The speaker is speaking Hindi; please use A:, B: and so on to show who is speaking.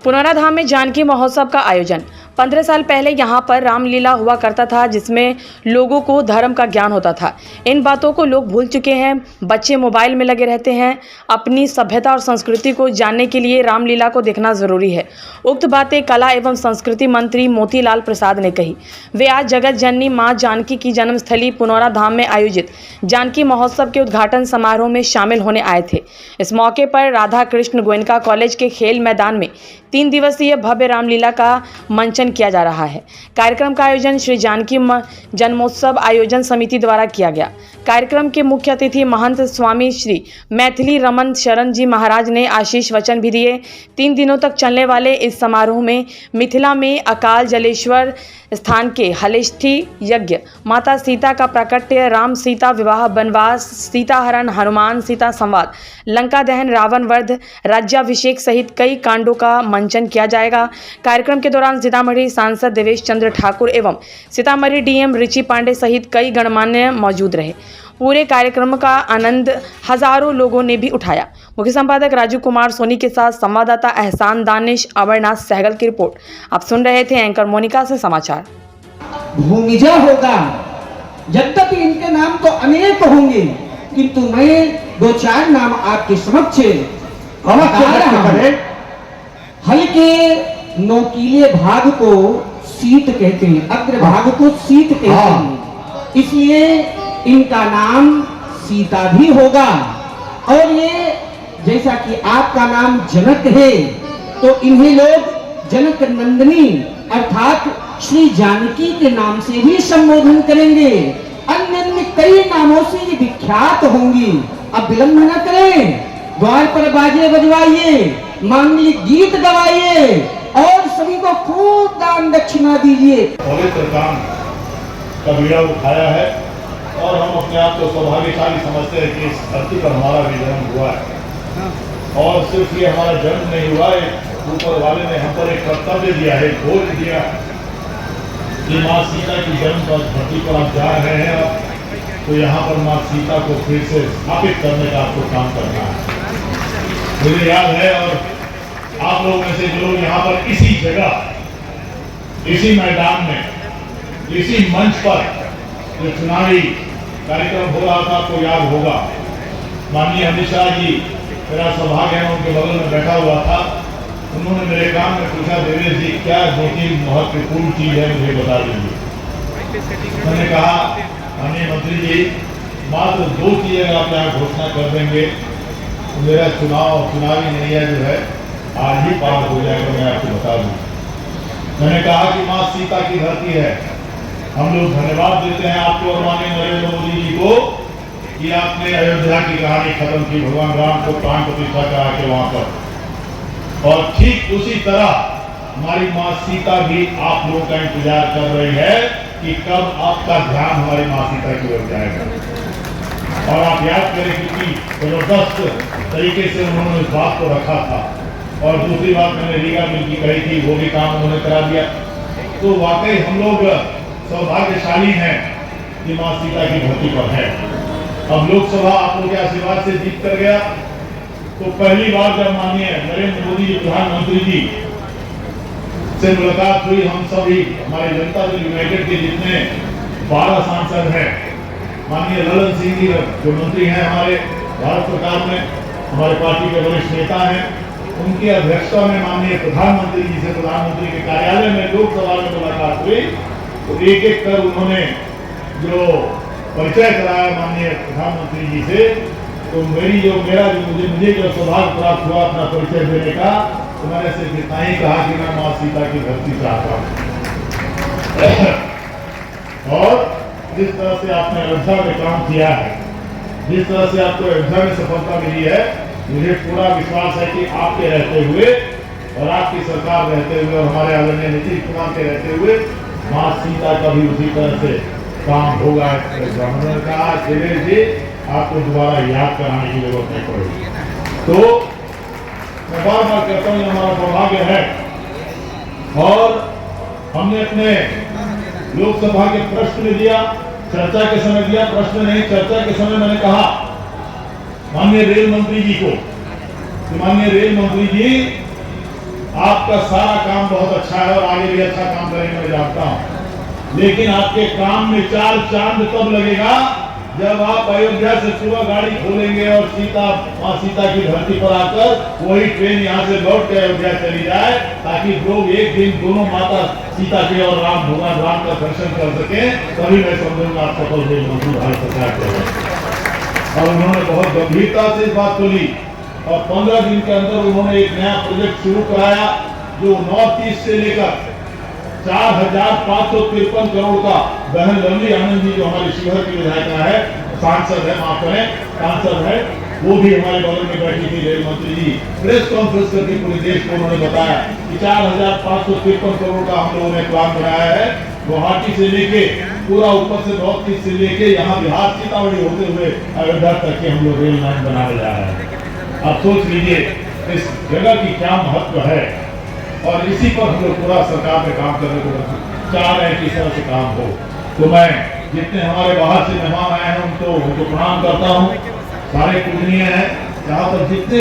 A: पुनौरा धाम में जानकी महोत्सव का आयोजन। 15 साल पहले यहाँ पर रामलीला हुआ करता था, जिसमें लोगों को धर्म का ज्ञान होता था। इन बातों को लोग भूल चुके हैं। बच्चे मोबाइल में लगे रहते हैं। अपनी सभ्यता और संस्कृति को जानने के लिए रामलीला को देखना जरूरी है। उक्त बातें कला एवं संस्कृति मंत्री मोतीलाल प्रसाद ने कही। वे आज जगत जननी मां जानकी की जन्मस्थली पुनौरा धाम में आयोजित जानकी महोत्सव के उद्घाटन समारोह में शामिल होने आए थे। इस मौके पर राधा कृष्ण गोयनका कॉलेज के खेल मैदान में 3 दिवसीय भव्य रामलीला का मंचन किया जा रहा है। कार्यक्रम का आयोजन श्री जानकी जन्मोत्सव आयोजन समिति द्वारा किया गया। कार्यक्रम के मुख्य अतिथि महंत स्वामी श्री मैथिली रमन शरण जी महाराज ने आशीष वचन भी दिए। 3 दिनों तक चलने वाले इस समारोह में मिथिला में अकाल जलेश्वर स्थान के हलेष्ठी यज्ञ, माता सीता का प्राकट्य, राम सीता विवाह, वनवास, सीता हरण, हनुमान सीता संवाद, लंका दहन, रावण वध, राज्याभिषेक सहित कई कांडों का मंचन किया जाएगा। कार्यक्रम के दौरान सीतामढ़ी सांसद देवेश चंद्र ठाकुर एवं सीतामढ़ी डीएम रिची पांडे सहित कई गणमान्य मौजूद रहे। पूरे कार्यक्रम का आनंद हजारों लोगों ने भी उठाया। मुख्य संपादक राजू कुमार सोनी के साथ संवाददाता एहसान दानिश, अमरनाथ सहगल की रिपोर्ट। आप सुन रहे थे एंकर मोनिका से समाचार।
B: भूमिजा होगा, यद्यपि इनके नाम तो अनेक होंगे, किंतु मैं 2-4 नाम आपके समक्ष हल्के नोकीले भाग को शीत कहते हैं, अग्र भाग को शीत कहते हैं, इसलिए इनका नाम सीता भी होगा। और ये जैसा कि आपका नाम जनक है, तो इन्हें लोग जनक नंदिनी अर्थात श्री जानकी के नाम से भी संबोधन करेंगे। अन्य अन्य कई नामों से ये विख्यात होंगी। अब विलंब न करें, द्वार पर बाजे बजवाइए, मांगलिक गीत गवाइए और सभी को खूब दान दक्षिणा दीजिए।
C: पवित्र काम का बीड़ा उठाया है और हम अपने आप को सौभाग्यशाली समझते हैं कि इस धरती पर हमारा भी जन्म हुआ है। और सिर्फ ये हमारा जन्म नहीं हुआ, ऊपर वाले ने हम पर एक कर्तव्य दिया है, बोझ दिया कि माँ सीता की जन्म पर धरती पर आप जा रहे हैं, तो यहाँ पर माँ सीता को फिर से स्थापित करने का आपको काम करना है। मुझे याद है, और आप लोग में से जो लोग यहाँ पर इसी जगह, इसी मैदान में, इसी मंच पर जो चुनावी कार्यक्रम हो रहा था, आपको याद होगा, माननीय अमित शाह जी, मेरा सौभाग्य है उनके बगल में बैठा हुआ था। उन्होंने मेरे काम में पूछा, देवेश जी क्या 2-3 महत्वपूर्ण चीज है मुझे बता दीजिए। मैंने कहा, माननीय मंत्री जी मात्र 2 चीजें आप यहाँ घोषणा कर देंगे तो मेरा चुनावी नैया जो है आज ही पार हो जाएगा, मैं आपको बता दूं। मैंने कहा कि माँ सीता की धरती है। हम लोग धन्यवाद देते हैं आपको और माननीय नरेंद्र मोदी जी को कि आपने अयोध्या की कहानी खत्म की, भगवान राम को प्राण प्रतिष्ठा करा के वहां पर। और ठीक उसी तरह हमारी माँ सीता भी आप लोगों का इंतजार कर रही है कि कब आपका ध्यान हमारी माँ सीता की ओर जाएगा। और आप याद करें कितनी जबरदस्त तरीके से उन्होंने इस बात को रखा था। और दूसरी बात मैंने रीगा मिल की कही थी, वो भी काम उन्होंने करा दिया। तो वाकई हम लोग सौभाग्यशाली हैं कि माँ सीता की धरती पर है। अब लोकसभा आप लोगों के आशीर्वाद से जीत कर गया, तो पहली बार जब माननीय नरेंद्र मोदी जी प्रधानमंत्री जी से मुलाकात हुई, हम सभी हमारे जनता दल यूनाइटेड के जितने 12 सांसद हैं, माननीय ललन सिंह जी जो मंत्री हैं हमारे भारत सरकार में, हमारे पार्टी के वरिष्ठ नेता हैं, उनकी अध्यक्षता में माननीय प्रधानमंत्री जी से प्रधानमंत्री के कार्यालय में लोकसभा में मुलाकात हुई। तो एक कर उन्होंने जो परिचय कराया माननीय प्रधानमंत्री जी से, तो मुझे जो सौभाग्य प्राप्त हुआ अपना परिचय देने का, तो मैंने सिर्फ इतना ही कहा कि मैं माँ सीता की धरती चाहता हूँ। और जिस तरह से आपने अयोध्या में काम किया है, जिस तरह से आपको अयोध्या में सफलता मिली है, मुझे पूरा विश्वास है कि आपके रहते हुए और आपकी सरकार रहते हुए और हमारे आदरणीय नीतीश कुमार के रहते हुए माँ सीता का भी उसी तरह से काम होगा। ब्राह्मणों का देवेश जी आपको दोबारा याद कराने की जरूरत नहीं पड़ेगी। तो मैं बार बार कहता हूँ, हमारा सौभाग्य है। और हमने अपने लोकसभा के प्रश्न में दिया, चर्चा के समय दिया, प्रश्न नहीं चर्चा के समय मैंने कहा माननीय रेल मंत्री जी को कि माननीय रेल मंत्री जी आपका सारा काम बहुत अच्छा है और आगे भी अच्छा काम करेंगे मैं जानता हूँ, लेकिन आपके काम में 4 चांद तब लगेगा जब आप अयोध्या से सुबह गाड़ी खोलेंगे और माँ सीता की धरती पर आकर वही ट्रेन यहाँ से लौट के अयोध्या चली जाए, ताकि लोग एक दिन दोनों माता सीता के और भगवान राम का दर्शन कर सके, तभी मैं समझूंगा आप सफल मुख्यमंत्री भारत सरकार के। और उन्होंने बहुत गंभीरता से इस बात को ली और 15 दिन के अंदर उन्होंने एक नया प्रोजेक्ट शुरू कराया जो नॉर्थ ईस्ट से लेकर 4,553 करोड़ का। बहन लवली आनंद जी जो हमारी शिवहर की विधायिका है, सांसद है, माफ करें सांसद है, वो भी हमारे बगल में बैठी थी रेल मंत्री जी, प्रेस कॉन्फ्रेंस करके पूरे देश को उन्होंने बताया कि 4,553 करोड़ का हम लोगों ने प्लान बनाया है। गुवाहाटी से लेके पूरा ऊपर से नॉर्थ ईस्ट से लेके यहाँ बिहार सीतामढ़ी होते हुए अयोध्या तक के हम लोग रेल लाइन बनाने जा रहे हैं। आप सोच लीजिए इस जगह की क्या महत्व है और इसी पर हम लोग पूरा सरकार में काम करने को चाह रहे हैं कि इस तरह से काम हो। तो मैं जितने हमारे बाहर से मेहमान आए हैं उनको प्रणाम करता हूँ, सारे पूजनीय हैं, यहाँ पर जितने